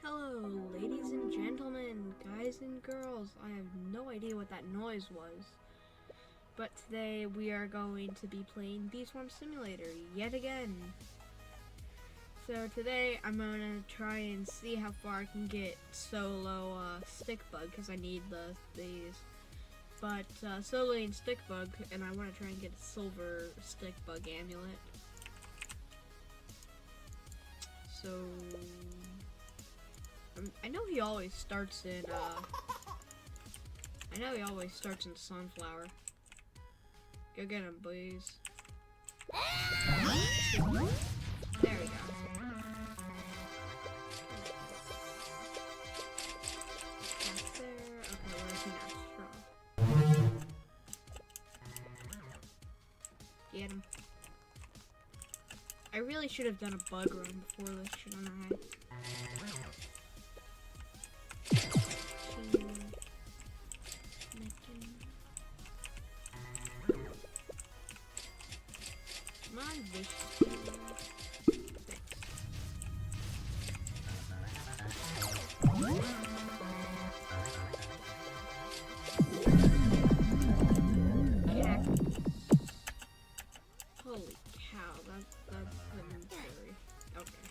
Hello, ladies and gentlemen, guys and girls. I have no idea what that noise was. But today we are going to be playing Bee Swarm Simulator yet again. So today I'm going to try and see how far I can get solo stick bug because I need these. But soloing stick bug, and I want to try and get a silver stick bug amulet. So I know he always starts in sunflower. Go get him, boys. There we go. That's there. Okay, where's he now? Get him. I really should have done a bug run before this, shouldn't I? Come on, this. Yeah. Holy cow, that's scary. Okay.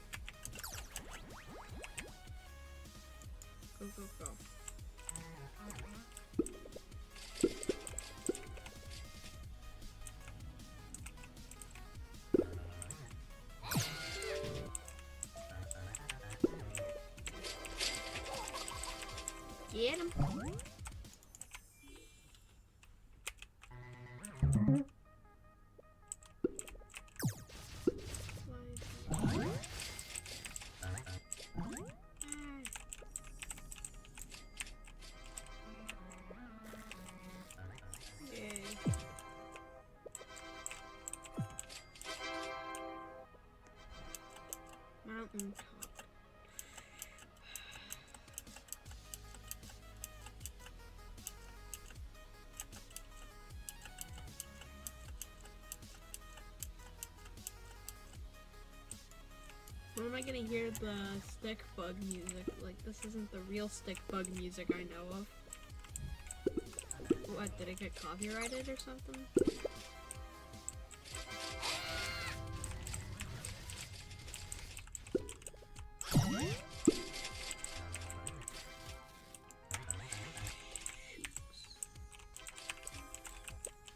Go, go, go. Get him. Mountain top. When am I gonna hear the stick bug music? Like, this isn't the real stick bug music I know of. What, did it get copyrighted or something?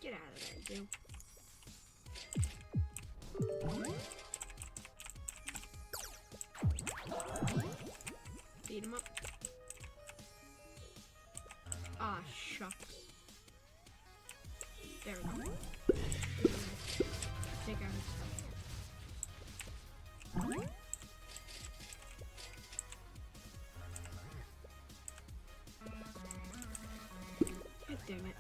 Get out of there, you. Beat him up. Ah, shucks. There we go. Take out his stuff. God damn it.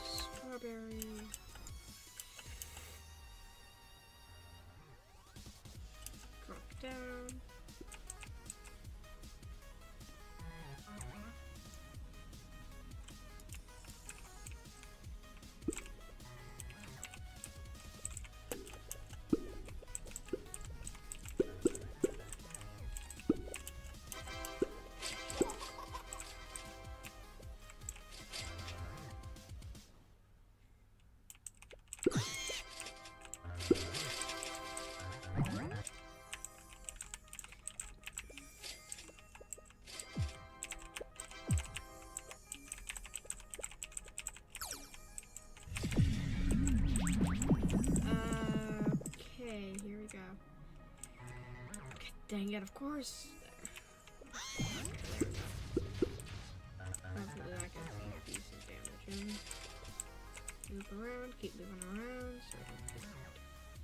Strawberry. Drop down. Okay, here we go. Dang it, of course. There. Okay, there we go. Hopefully that gets some decent damage in. Move around, keep moving around. So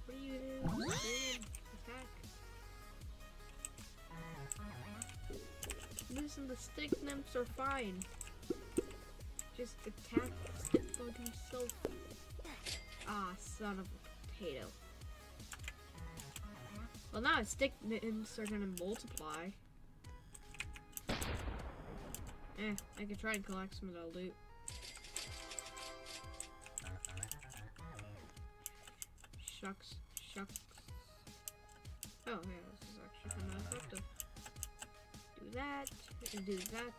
what do you do? Attack. Listen, the stick nymphs are fine. Just attack the stick bug himself. Ah, son of a potato. Well, now stick nymphs are gonna multiply. I could try and collect some of the loot. Shucks, shucks. Oh, yeah, this is actually kind of effective. Do that, and do that.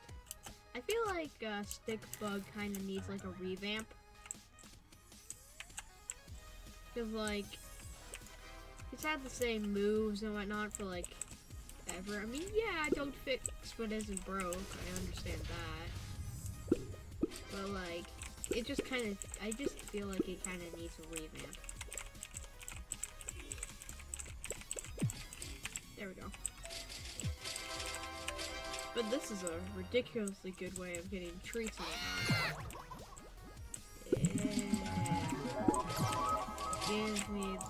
I feel like Stick Bug kind of needs like a revamp. Because, like, it's had the same moves and whatnot for, like, ever. I mean, yeah, don't fix what isn't broke. I understand that. But, like, it just kind of, I just feel like it kind of needs a revamp. There we go. But this is a ridiculously good way of getting treats in the house. Yeah. Give me the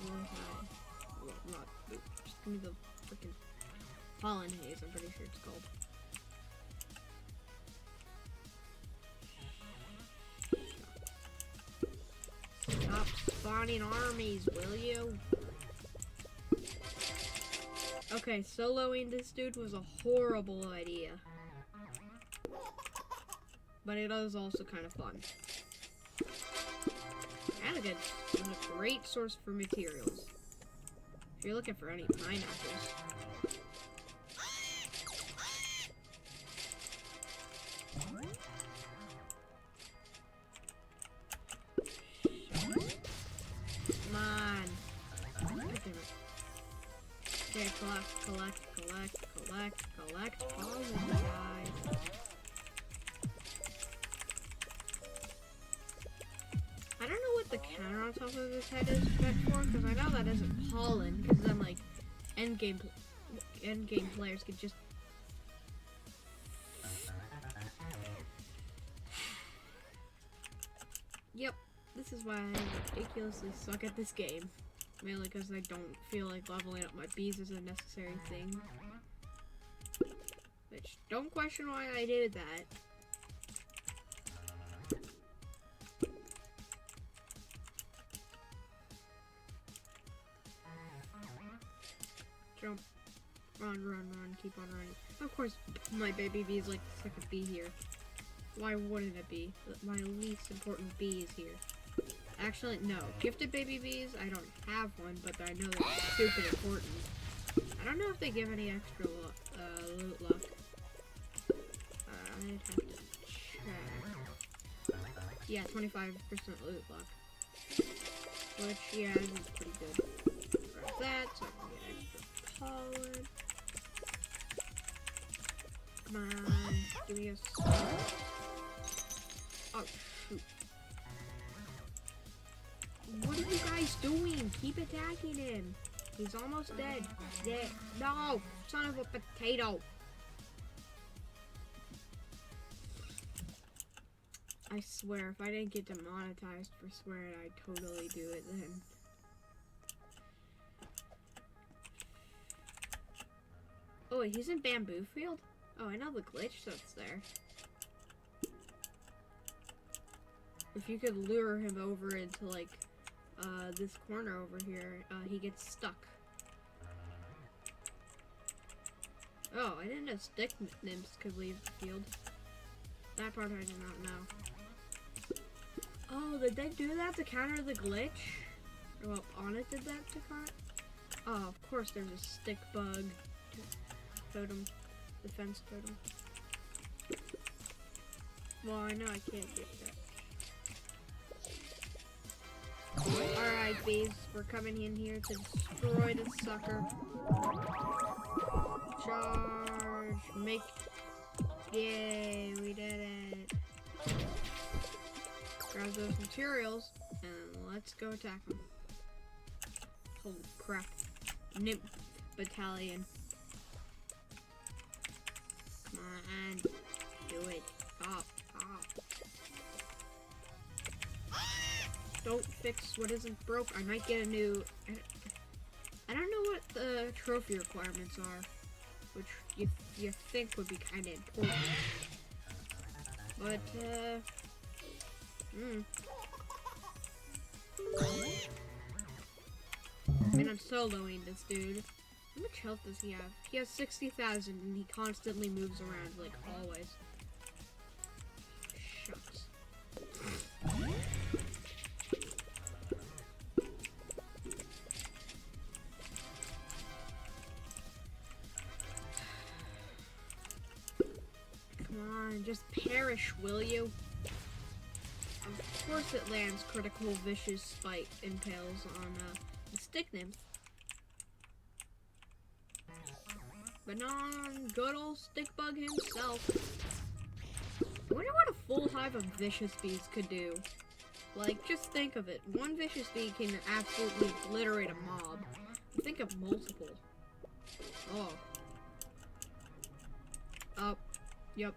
well, not just give me the freaking pollen haze, I'm pretty sure it's called. Stop spawning armies, will you? Okay, soloing this dude was a horrible idea. But it was also kind of fun. And a great source for materials. If you're looking for any pineapples. Come on. Okay, collect all of them, guys. I don't know what the counter on top of his head is meant for, because I know that isn't pollen, because then, like, endgame players could just... Yep, this is why I ridiculously suck at this game. Mainly because I don't feel like leveling up my bees is a necessary thing. Which, don't question why I did that. Jump. Run, keep on running. Of course, my baby bee is like the second bee here. Why wouldn't it be? My least important bee is here. Actually, no. Gifted baby bees, I don't have one, but I know they're stupid important. I don't know if they give any extra loot luck. I'd have to check. Yeah, 25% loot luck. Which, yeah, is pretty good. Grab that, so I can get extra pollen. Come on, give me a star. Oh, shoot. What are you guys doing? Keep attacking him. He's almost dead. Dead. No! Son of a potato. I swear, if I didn't get demonetized for swearing, I'd totally do it then. Oh, wait, he's in Bamboo Field? Oh, I know the glitch that's there. If you could lure him over into, like, this corner over here, he gets stuck. Oh, I didn't know stick nymphs could leave the field. That part I did not know. Oh, did they do that to counter the glitch? Well, Onnit did that to counter? Oh, of course there's a stick bug totem, defense totem. Well, I know I can't get that. Alright, bees, we're coming in here to destroy this sucker. Charge! Make... Yay, we did it. Grab those materials, and let's go attack them. Holy crap. Nymph battalion. Come on, do it. Stop. Don't fix what isn't broke. I might get a new... I don't know what the trophy requirements are, which you think would be kind of important. But, I mean, I'm soloing this dude. How much health does he have? He has 60,000 and he constantly moves around, like, always. Shucks. Just perish, will you? Of course it lands critical vicious spite impales on the stick nymph. But not on good old stick bug himself. I wonder what a full hive of vicious bees could do. Like, just think of it. One vicious bee can absolutely obliterate a mob. Think of multiple. Oh. Oh. Yep.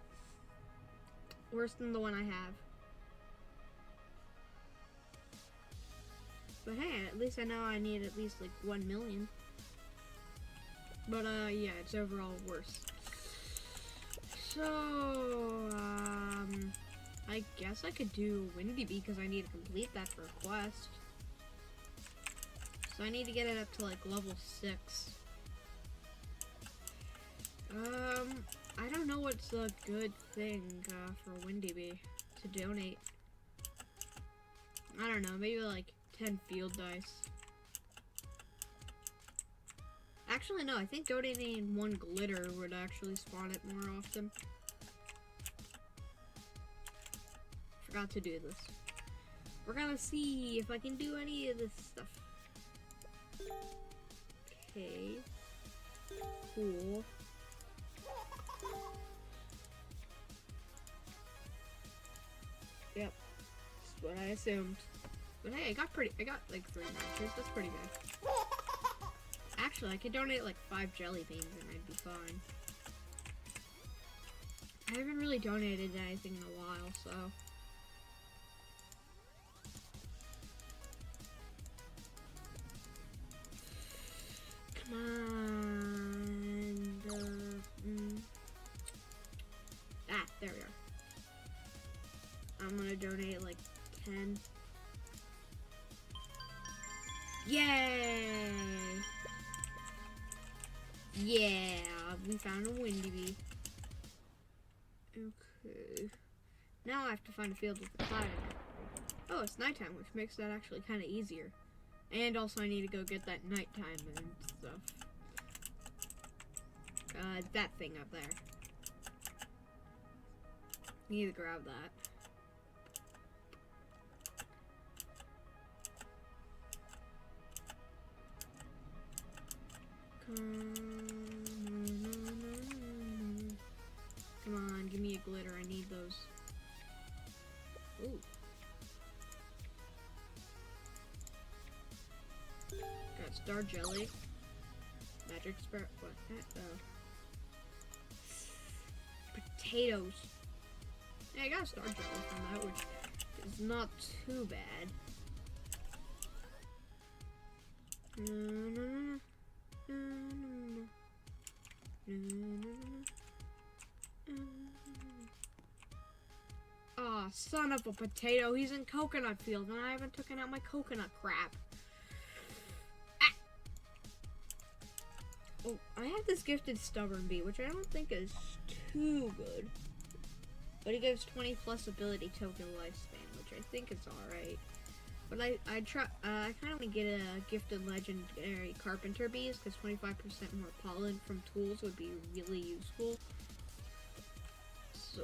Worse than the one I have. But hey, at least I know I need at least like 1 million. But yeah, it's overall worse. So, I guess I could do Windy Bee because I need to complete that for a quest. So I need to get it up to like level 6. I don't know what's a good thing for Windy Bee to donate. I don't know, maybe like 10 field dice. Actually, no, I think donating 1 glitter would actually spawn it more often. Forgot to do this. We're gonna see if I can do any of this stuff. Okay. Cool. Yep. That's what I assumed. But hey, I got like 3 matches. That's pretty good. Actually, I could donate like 5 jelly beans and I'd be fine. I haven't really donated anything in a while, so. Come on. Ah, there we are. I'm gonna donate like 10. Yay! Yeah, we found a Windy Bee. Okay. Now I have to find a field with a cloud in it. Oh, it's nighttime, which makes that actually kind of easier. And also I need to go get that nighttime and stuff. That thing up there. Need to grab that. Come on, give me a glitter. I need those. Ooh. Got star jelly. Magic sprout. What? Potatoes. Yeah, I got a star jelly from that, which is not too bad. Oh, son of a potato. He's in coconut field and I haven't taken out my coconut crap. Ah. Oh, I have this gifted stubborn bee, which I don't think is too good. But he gives 20 plus ability token lifespan, which I think is alright. But I kind of want to get a gifted legendary carpenter bees because 25% more pollen from tools would be really useful. So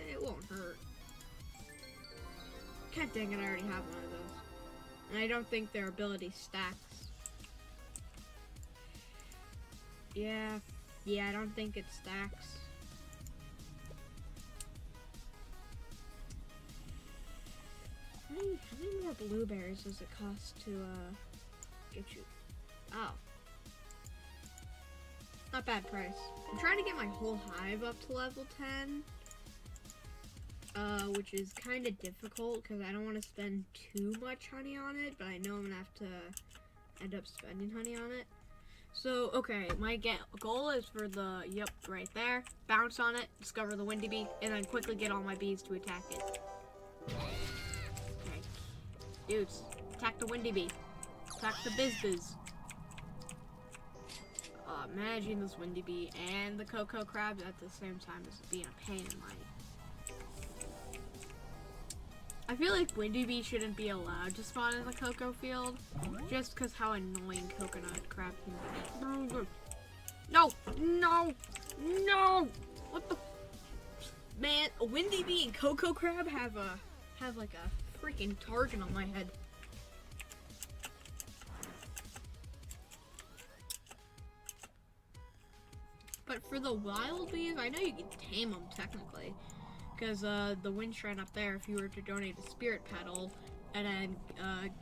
it won't hurt. God dang it, I already have one of those. And I don't think their ability stacks. Yeah, I don't think it stacks. How many more blueberries does it cost to get you? Oh. Not bad price. I'm trying to get my whole hive up to level 10. Which is kind of difficult because I don't want to spend too much honey on it, but I know I'm going to have to end up spending honey on it. So, okay, my goal is for the, yep, right there, bounce on it, discover the Windy Bee, and then quickly get all my bees to attack it. Okay. Dudes, attack the Windy Bee. Attack the Biz. Managing this Windy Bee and the Cocoa Crab at the same time is being a pain in my... I feel like Windy Bee shouldn't be allowed to spawn in the cocoa field, just because how annoying Coconut Crab can be. No! No! No! What the? Man, a Windy Bee and Cocoa Crab have like a freaking target on my head. But for the wild bees, I know you can tame them technically. Because the wind shrine up there, if you were to donate a spirit petal and then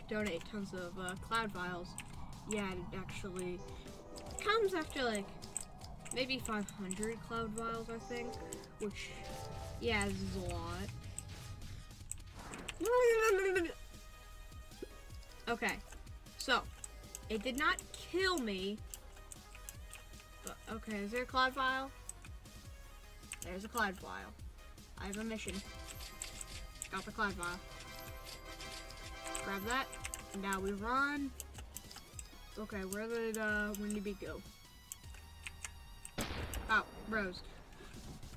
donate tons of cloud vials, yeah, it actually comes after like maybe 500 cloud vials, I think. Which, yeah, this is a lot. Okay, so it did not kill me. But, okay, is there a cloud vial? There's a cloud vial. I have a mission. Got the cloud vial. Grab that. And now we run. Okay, where did Windy Bee go? Oh, Rose.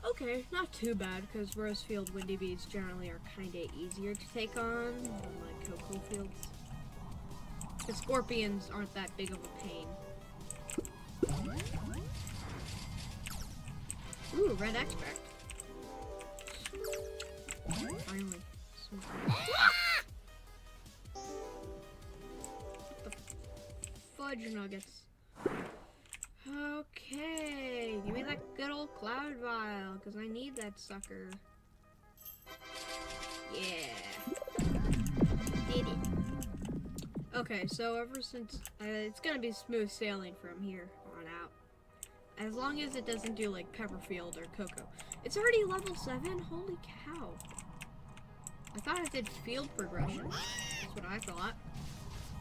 Okay, not too bad, because Rosefield Windy Bees generally are kind of easier to take on than like Cocoa Fields. The scorpions aren't that big of a pain. Ooh, red extract. Finally. The fudge nuggets. Okay, give me that good old cloud vial, because I need that sucker. Yeah. Did it. Okay, so ever since, it's gonna be smooth sailing from here on out. As long as it doesn't do like Pepperfield or Cocoa. It's already level 7? Holy cow. I thought it did field progression. That's what I thought.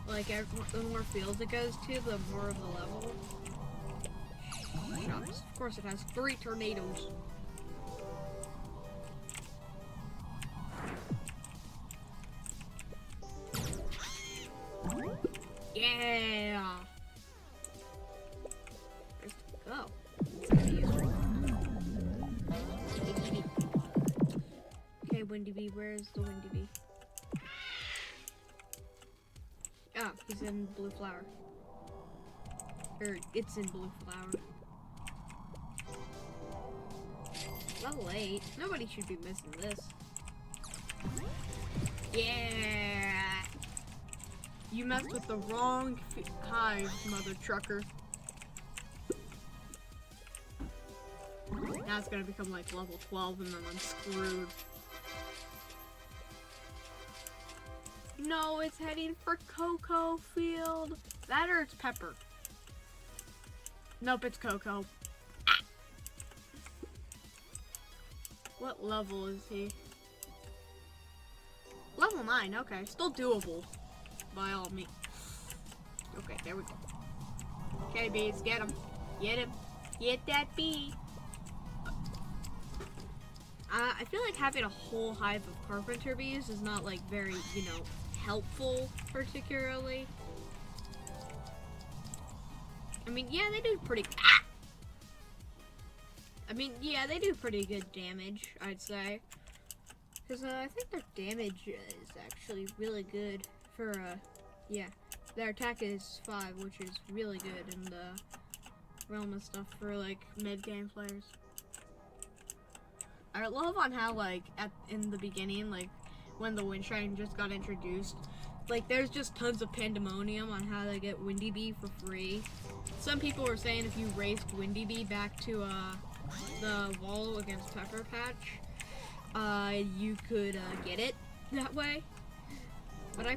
Like, the more fields it goes to, the more of the level. Shops. Of course it has 3 tornadoes. Yeah! Where's to go? Okay, Windy Bee, where's the Windy Bee? Oh, he's in Blue Flower. Or, it's in Blue Flower. Level 8. Nobody should be missing this. Yeah! You messed with the wrong hive, mother trucker. Now it's gonna become like level 12 and then I'm screwed. No, it's heading for Cocoa Field. That or it's Pepper. Nope, it's Cocoa. Ah. What level is he? Level 9, okay. Still doable. By all means. Okay, there we go. Okay, bees, get him. Get him. Get that bee. I feel like having a whole hive of carpenter bees is not like very, you know, helpful particularly. I mean, yeah, they do pretty. Ah! I mean, yeah, they do pretty good damage, I'd say. Because I think their damage is actually really good for, yeah. Their attack is 5, which is really good in the realm of stuff for, like, mid-game players. I love on how, like, in the beginning, like, when the Wind Shrine just got introduced, like, there's just tons of pandemonium on how to get Windy Bee for free. Some people were saying if you raced Windy Bee back to, the wall against Pepper Patch, you could, get it that way. But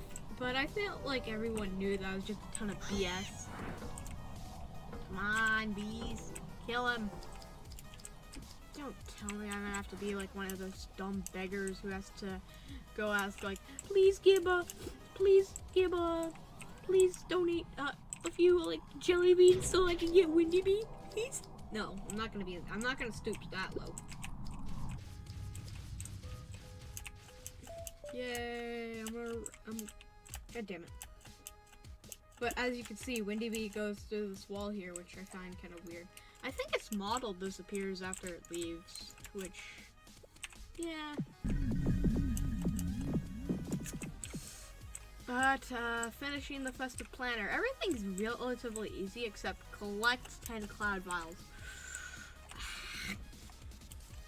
I felt like everyone knew that was just a ton of BS. Come on, bees. Kill him. Don't tell me I'm gonna have to be like one of those dumb beggars who has to go ask like, please Gibba, please Gibba, please donate a few like jelly beans so I can get Windy Bee, please. No, I'm not gonna stoop that low. Yay, God damn it. But as you can see, Windy Bee goes through this wall here, which I find kind of weird. I think its model disappears after it leaves, which, yeah. But finishing the festive planner. Everything's relatively easy except collect 10 cloud vials.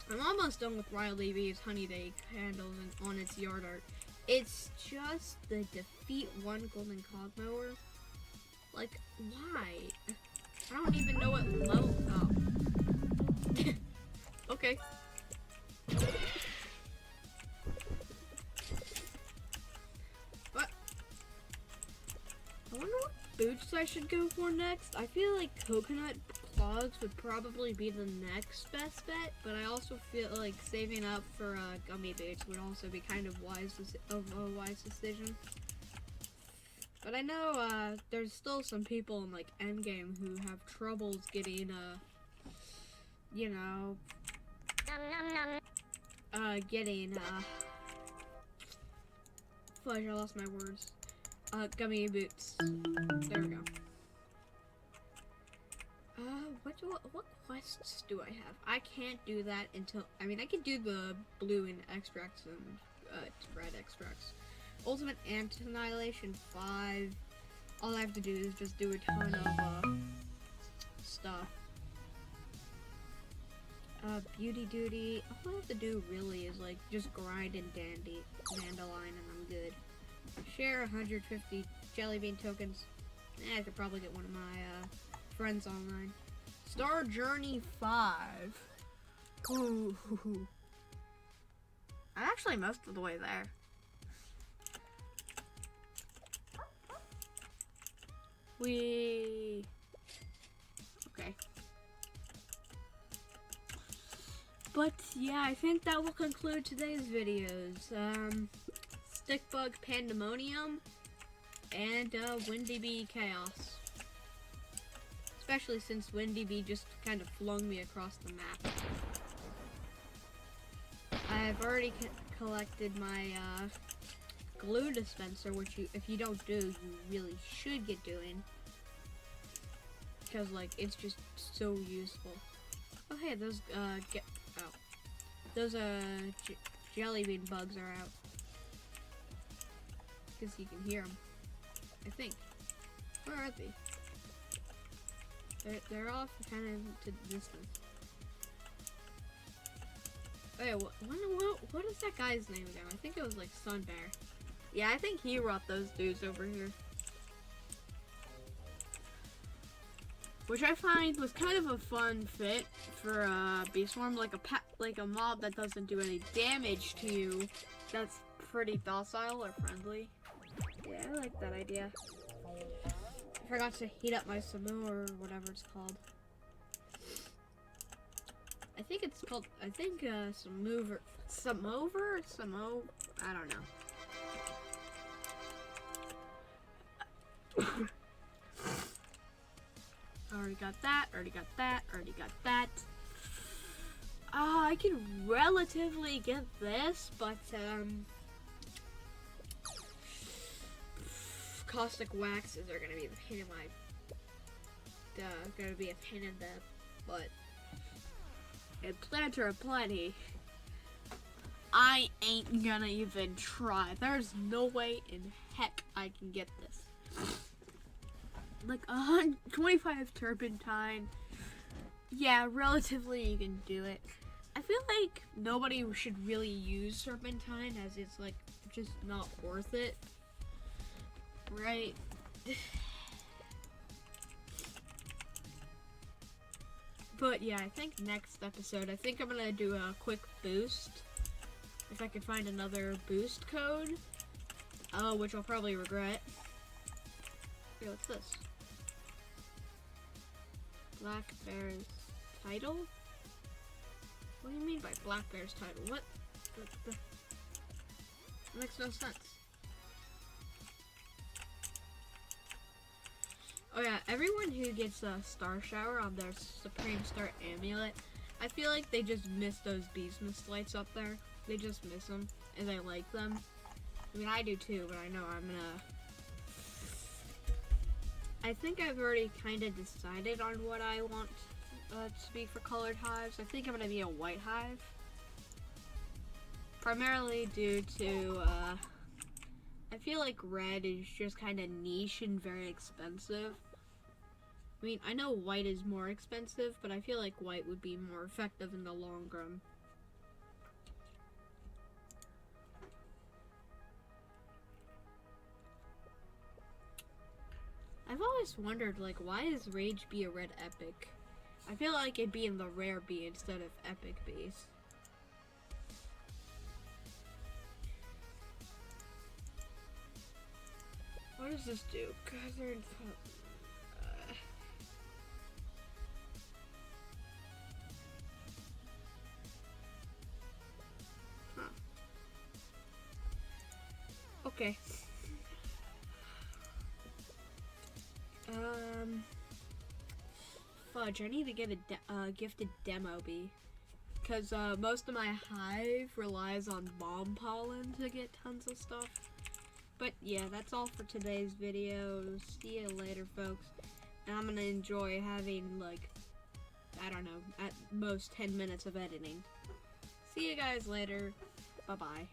I'm almost done with Riley B's Honey Day candles and on its yard art. It's just the defeat 1 golden cog mower. Like, why? I don't even know what level. Oh. Okay. What? I wonder what boots I should go for next. I feel like coconut clogs would probably be the next best bet, but I also feel like saving up for gummy boots would also be kind of a wise decision. But I know there's still some people in like endgame who have troubles getting you know, fudge, I lost my words. Gummy boots. There we go. What quests do I have? I can't do that until, I mean, I can do the blue and extracts and red extracts. Ultimate Annihilation 5. All I have to do is just do a ton of stuff. Beauty duty. All I have to do really is like just grind and dandelion and I'm good. Share 150 jelly bean tokens. I could probably get one of my friends online. Star Journey 5. Ooh. I'm actually most of the way there. Okay. But yeah, I think that will conclude today's videos. Stickbug Pandemonium and Windy Bee Chaos. Especially since Windy Bee just kind of flung me across the map. I've already collected my glue dispenser, which if you don't do, you really should get doing. Because like it's just so useful. Oh hey, those jelly bean bugs are out. Because you can hear them. I think. Where are they? They're off kind of to the distance. Oh yeah, what is that guy's name again? I think it was like Sun Bear. Yeah, I think he brought those dudes over here. Which I find was kind of a fun fit for Beast Swarm, like a mob that doesn't do any damage to you. That's pretty docile or friendly. Yeah, I like that idea. I forgot to heat up my Samu or whatever it's called. I think it's called, Samover, I don't know. Already got that, already got that. I can relatively get this, but, caustic waxes are gonna be the pain in the butt. And planter aplenty. I ain't gonna even try. There's no way in heck I can get this. Like 125 turpentine. Yeah, relatively you can do it. I feel like nobody should really use turpentine as it's like just not worth it. Right? But yeah, I think next episode, I think I'm gonna do a quick boost. If I can find another boost code. Which I'll probably regret. Here, what's this? Black Bear's title? What do you mean by Black Bear's title? What? That makes no sense. Oh yeah, everyone who gets a Star Shower on their Supreme Star Amulet, I feel like they just miss those Beastmas lights up there. They just miss them, and they like them. I mean, I do too, but I know I'm gonna... I think I've already kind of decided on what I want to be for colored hives. I think I'm gonna be a white hive. Primarily due to, I feel like red is just kind of niche and very expensive. I mean, I know white is more expensive, but I feel like white would be more effective in the long run. I've always wondered, like, why is Rage B a red epic? I feel like it'd be in the rare B instead of epic Bs. What does this do? Huh. Okay. Fudge, I need to get a gifted demo bee. Because most of my hive relies on bomb pollen to get tons of stuff. But yeah, that's all for today's video. See you later, folks. And I'm gonna enjoy having, like, I don't know, at most 10 minutes of editing. See you guys later. Bye-bye.